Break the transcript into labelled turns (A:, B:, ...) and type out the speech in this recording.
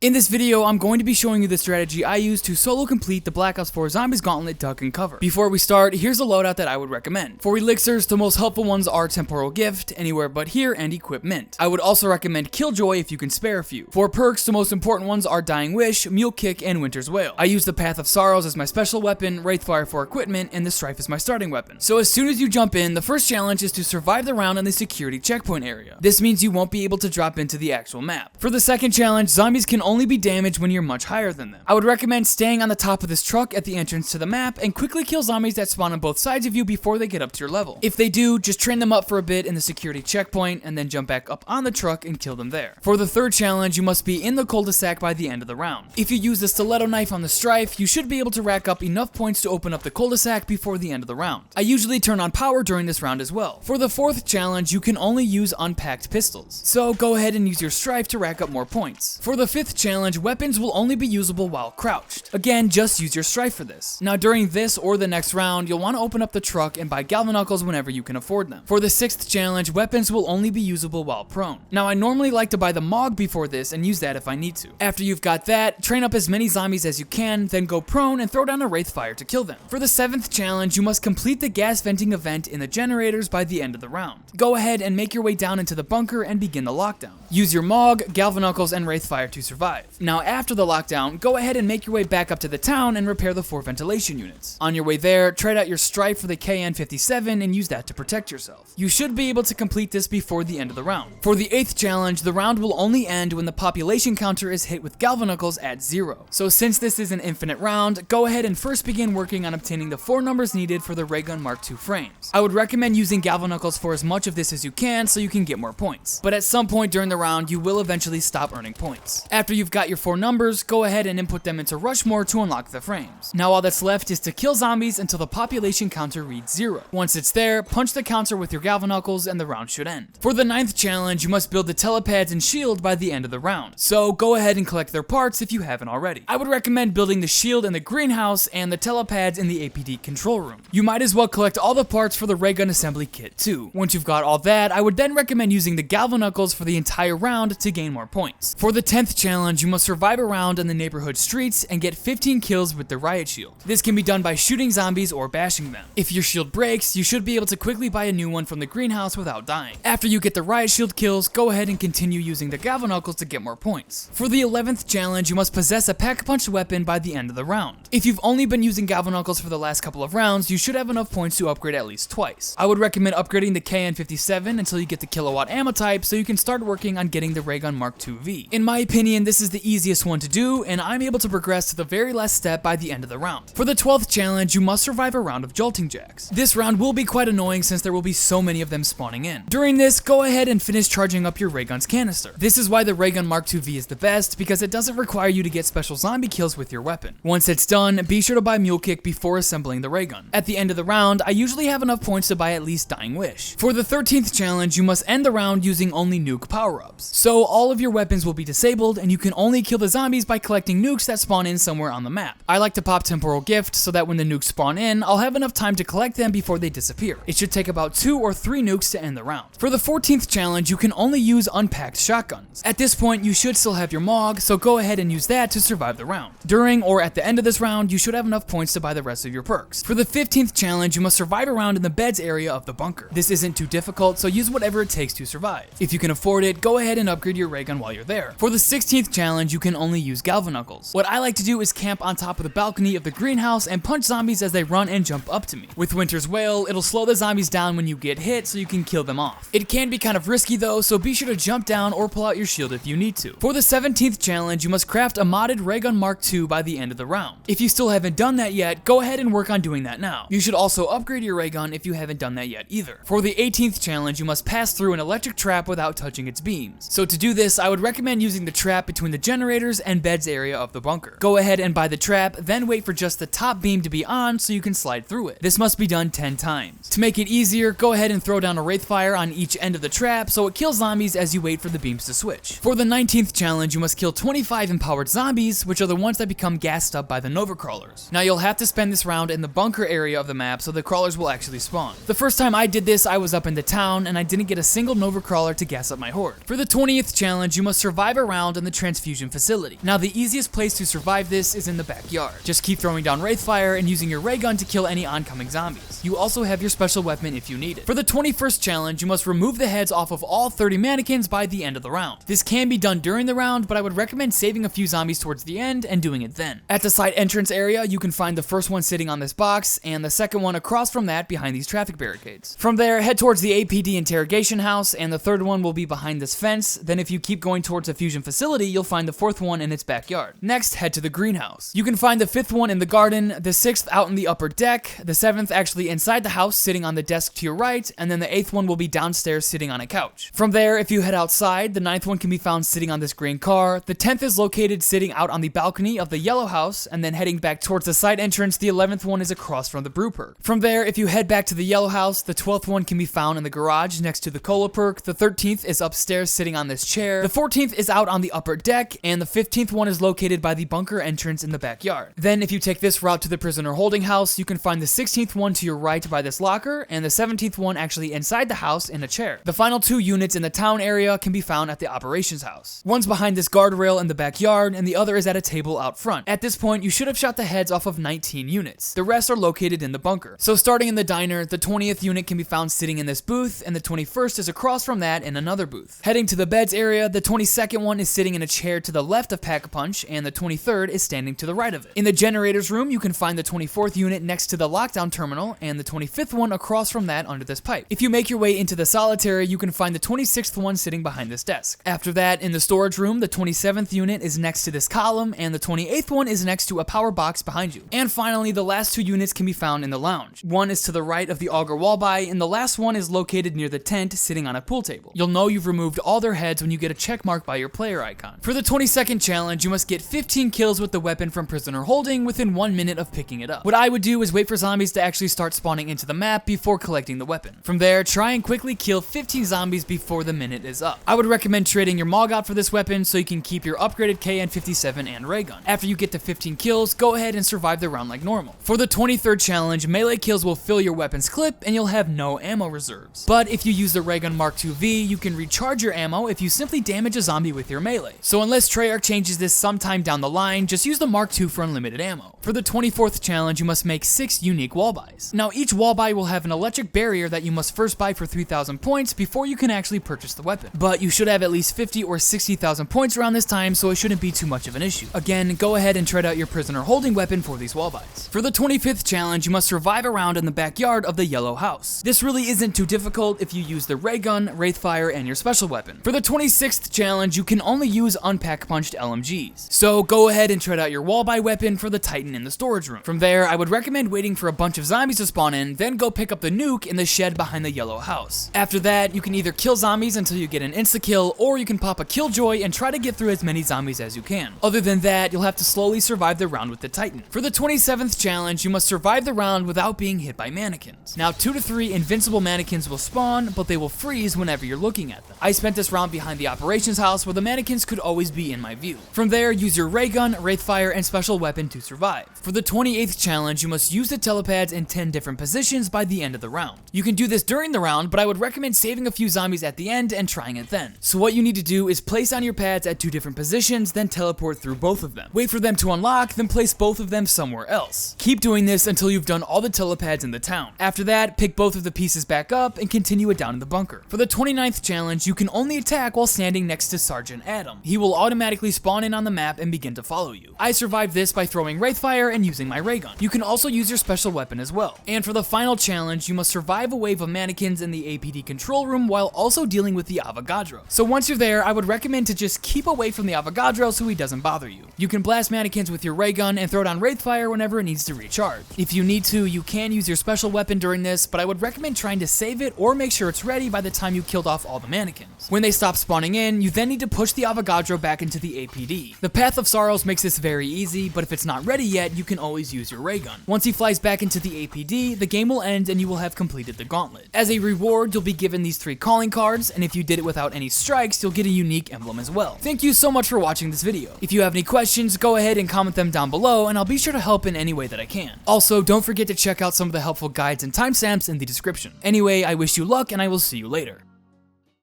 A: In this video, I'm going to be showing you the strategy I use to solo complete the Black Ops 4 Zombies Gauntlet Duck and Cover. Before we start, here's a loadout that I would recommend. For elixirs, the most helpful ones are Temporal Gift, Anywhere But Here, and Equip Mint. I would also recommend Killjoy if you can spare a few. For perks, the most important ones are Dying Wish, Mule Kick, and Winter's Wail. I use the Path of Sorrows as my special weapon, Wraithfire for equipment, and the Strife as my starting weapon. So as soon as you jump in, the first challenge is to survive the round in the security checkpoint area. This means you won't be able to drop into the actual map. For the second challenge, zombies can only be damaged when you're much higher than them. I would recommend staying on the top of this truck at the entrance to the map and quickly kill zombies that spawn on both sides of you before they get up to your level. If they do, just train them up for a bit in the security checkpoint and then jump back up on the truck and kill them there. For the third challenge, you must be in the cul-de-sac by the end of the round. If you use the stiletto knife on the Strife, you should be able to rack up enough points to open up the cul-de-sac before the end of the round. I usually turn on power during this round as well. For the fourth challenge, you can only use unpacked pistols, so go ahead and use your Strife to rack up more points. For the fifth challenge, weapons will only be usable while crouched. Again, just use your Strife for this. Now during this or the next round, you'll want to open up the truck and buy Galvaknuckles whenever you can afford them. For the sixth challenge, weapons will only be usable while prone. Now I normally like to buy the Mog before this and use that if I need to. After you've got that, train up as many zombies as you can, then go prone and throw down a Wraithfire to kill them. For the seventh challenge, you must complete the gas venting event in the generators by the end of the round. Go ahead and make your way down into the bunker and begin the lockdown. Use your Mog, Galvaknuckles, and Wraithfire to survive. Now after the lockdown, go ahead and make your way back up to the town and repair the 4 ventilation units. On your way there, trade out your Strife for the KN-57 and use that to protect yourself. You should be able to complete this before the end of the round. For the 8th challenge, the round will only end when the population counter is hit with Galvaknuckles at 0. So since this is an infinite round, go ahead and first begin working on obtaining the 4 numbers needed for the Ray Gun Mark II frames. I would recommend using Galvaknuckles for as much of this as you can so you can get more points. But at some point during the round, you will eventually stop earning points. After you've got your 4 numbers, go ahead and input them into Rushmore to unlock the frames. Now all that's left is to kill zombies until the population counter reads 0. Once it's there, punch the counter with your Galvaknuckles and the round should end. For the 9th challenge, you must build the Telepads and shield by the end of the round. So go ahead and collect their parts if you haven't already. I would recommend building the shield in the greenhouse and the Telepads in the APD control room. You might as well collect all the parts for the ray gun assembly kit too. Once you've got all that, I would then recommend using the Galvaknuckles for the entire round to gain more points. For the 10th challenge, you must survive a round in the neighborhood streets and get 15 kills with the riot shield. This can be done by shooting zombies or bashing them. If your shield breaks, you should be able to quickly buy a new one from the greenhouse without dying. After you get the riot shield kills, go ahead and continue using the Galvaknuckles to get more points. For the 11th challenge, you must possess a pack-punch weapon by the end of the round. If you've only been using Galvaknuckles for the last couple of rounds, you should have enough points to upgrade at least twice. I would recommend upgrading the KN-57 until you get the kilowatt ammo type so you can start working on getting the Ray Gun Mark II-V. In my opinion, this is the easiest one to do, and I'm able to progress to the very last step by the end of the round. For the 12th challenge, you must survive a round of Jolting Jacks. This round will be quite annoying since there will be so many of them spawning in. During this, go ahead and finish charging up your Ray Gun's canister. This is why the Ray Gun Mark II-V is the best, because it doesn't require you to get special zombie kills with your weapon. Once it's done, be sure to buy Mule Kick before assembling the Ray Gun. At the end of the round, I usually have enough points to buy at least Dying Wish. For the 13th challenge, you must end the round using only Nuke power-ups. So all of your weapons will be disabled, and you can only kill the zombies by collecting nukes that spawn in somewhere on the map. I like to pop Temporal Gift so that when the nukes spawn in, I'll have enough time to collect them before they disappear. It should take about 2 or 3 nukes to end the round. For the 14th challenge, you can only use unpacked shotguns. At this point, you should still have your Mog, so go ahead and use that to survive the round. During or at the end of this round, you should have enough points to buy the rest of your perks. For the 15th challenge, you must survive a round in the beds area of the bunker. This isn't too difficult, so use whatever it takes to survive. If you can afford it, go ahead and upgrade your ray gun while you're there. For the 16th challenge, you can only use Galvaknuckles. What I like to do is camp on top of the balcony of the greenhouse and punch zombies as they run and jump up to me. With Winter's Wail, it'll slow the zombies down when you get hit so you can kill them off. It can be kind of risky though, so be sure to jump down or pull out your shield if you need to. For the 17th challenge, you must craft a modded Ray Gun Mark II by the end of the round. If you still haven't done that yet, go ahead and work on doing that now. You should also upgrade your ray gun if you haven't done that yet either. For the 18th challenge, you must pass through an electric trap without touching its beams. So to do this, I would recommend using the trap between the generators and beds area of the bunker. Go ahead and buy the trap, then wait for just the top beam to be on so you can slide through it. This must be done 10 times. To make it easier, go ahead and throw down a Wraithfire on each end of the trap so it kills zombies as you wait for the beams to switch. For the 19th challenge, you must kill 25 empowered zombies, which are the ones that become gassed up by the Nova Crawlers. Now you'll have to spend this round in the bunker area of the map so the crawlers will actually spawn. The first time I did this, I was up in the town and I didn't get a single Nova Crawler to gas up my horde. For the 20th challenge, you must survive a round in the Transfusion facility. Now the easiest place to survive this is in the backyard. Just keep throwing down Wraithfire and using your ray gun to kill any oncoming zombies. You also have your special weapon if you need it. For the 21st challenge, you must remove the heads off of all 30 mannequins by the end of the round. This can be done during the round, but I would recommend saving a few zombies towards the end and doing it then. At the side entrance area, you can find the first one sitting on this box and the second one across from that behind these traffic barricades. From there, head towards the APD interrogation house, and the third one will be behind this fence. Then if you keep going towards the fusion facility, you'll find the fourth one in its backyard. Next, head to the greenhouse. You can find the fifth one in the garden, the sixth out in the upper deck, the seventh actually inside the house sitting on the desk to your right, and then the eighth one will be downstairs sitting on a couch. From there, if you head outside, the ninth one can be found sitting on this green car, the 10th is located sitting out on the balcony of the yellow house, and then heading back towards the side entrance, the 11th one is across from the brew perk. From there, if you head back to the yellow house, the 12th one can be found in the garage next to the cola perk, the 13th is upstairs sitting on this chair, the 14th is out on the upper deck, and the 15th one is located by the bunker entrance in the backyard. Then if you take this route to the prisoner holding house, you can find the 16th one to your right by this locker, and the 17th one actually inside the house in a chair. The final two units in the town area can be found at the operations house. One's behind this guardrail in the backyard, and the other is at a table out front. At this point, you should have shot the heads off of 19 units. The rest are located in the bunker. So starting in the diner, the 20th unit can be found sitting in this booth, and the 21st is across from that in another booth. Heading to the beds area, the 22nd one is sitting in a chair to the left of Pack-a-Punch, and the 23rd is standing to the right of it. In the generators room, you can find the 24th unit next to the lockdown terminal, and the 25th one across from that under this pipe. If you make your way into the solitary, you can find the 26th one sitting behind this desk. After that, in the storage room, the 27th unit is next to this column, and the 28th one is next to a power box behind you. And finally, the last two units can be found in the lounge. One is to the right of the auger wall by, and the last one is located near the tent sitting on a pool table. You'll know you've removed all their heads when you get a check mark by your player icon. For the 22nd challenge, you must get 15 kills with the weapon from prisoner holding within 1 minute of picking it up. What I would do is wait for zombies to actually start spawning into the map before collecting the weapon. From there, try and quickly kill 15 zombies before the minute is up. I would recommend trading your Mog out for this weapon so you can keep your upgraded KN57 and ray gun. After you get to 15 kills, go ahead and survive the round like normal. For the 23rd challenge, melee kills will fill your weapon's clip and you'll have no ammo reserves. But if you use the ray gun Mark II-V, you can recharge your ammo if you simply damage a zombie with your melee. So unless Treyarch changes this sometime down the line, just use the Mark II for unlimited ammo. For the 24th challenge, you must make 6 unique wall buys. Now each wall buy will have an electric barrier that you must first buy for 3,000 points before you can actually purchase the weapon. But you should have at least 50 or 60,000 points around this time, so it shouldn't be too much of an issue. Again, go ahead and trade out your prisoner holding weapon for these wall buys. For the 25th challenge, you must survive a round in the backyard of the yellow house. This really isn't too difficult if you use the ray gun, Wraithfire, and your special weapon. For the 26th challenge, you can only use unpack-punched LMGs. So go ahead and trade out your wall buy weapon for the Titan in the storage room. From there, I would recommend waiting for a bunch of zombies to spawn in, then go pick up the nuke in the shed behind the yellow house. After that, you can either kill zombies until you get an insta-kill, or you can pop a killjoy and try to get through as many zombies as you can. Other than that, you'll have to slowly survive the round with the Titan. For the 27th challenge, you must survive the round without being hit by mannequins. Now 2 to 3 invincible mannequins will spawn, but they will freeze whenever you're looking at them. I spent this round behind the operations house where the mannequins could always be in my view. From there, use your ray gun, Wraithfire, and special weapon to survive. For the 28th challenge, you must use the telepads in 10 different positions by the end of the round. You can do this during the round, but I would recommend saving a few zombies at the end and trying it then. So what you need to do is place on your pads at 2 different positions, then teleport through both of them. Wait for them to unlock, then place both of them somewhere else. Keep doing this until you've done all the telepads in the town. After that, pick both of the pieces back up and continue it down in the bunker. For the 29th challenge, you can only attack while standing next to Sergeant A.D.A.M. He will automatically spawn in on the map and begin to follow you. I survived this by throwing Wraithfire and using my ray gun. You can also use your special weapon as well. And for the final challenge, you must survive a wave of mannequins in the APD control room while also dealing with the Avogadro. So once you're there, I would recommend to just keep away from the Avogadro so he doesn't bother you. You can blast mannequins with your ray gun and throw down Wraithfire whenever it needs to recharge. If you need to, you can use your special weapon during this, but I would recommend trying to save it or make sure it's ready by the time you killed off all the mannequins. When they stop spawning in, you then need to push the Avogadro back into the APD. The Path of Sorrows makes this very easy, but if it's not ready yet, you can always use your ray gun. Once he flies back into the APD, the game will end and you will have completed the gauntlet. As a reward, you'll be given these 3 calling cards, and if you did it without any strikes, you'll get a unique emblem as well. Thank you so much for watching this video. If you have any questions, go ahead and comment them down below, and I'll be sure to help in any way that I can. Also, don't forget to check out some of the helpful guides and timestamps in the description. Anyway, I wish you luck, and I will see you later.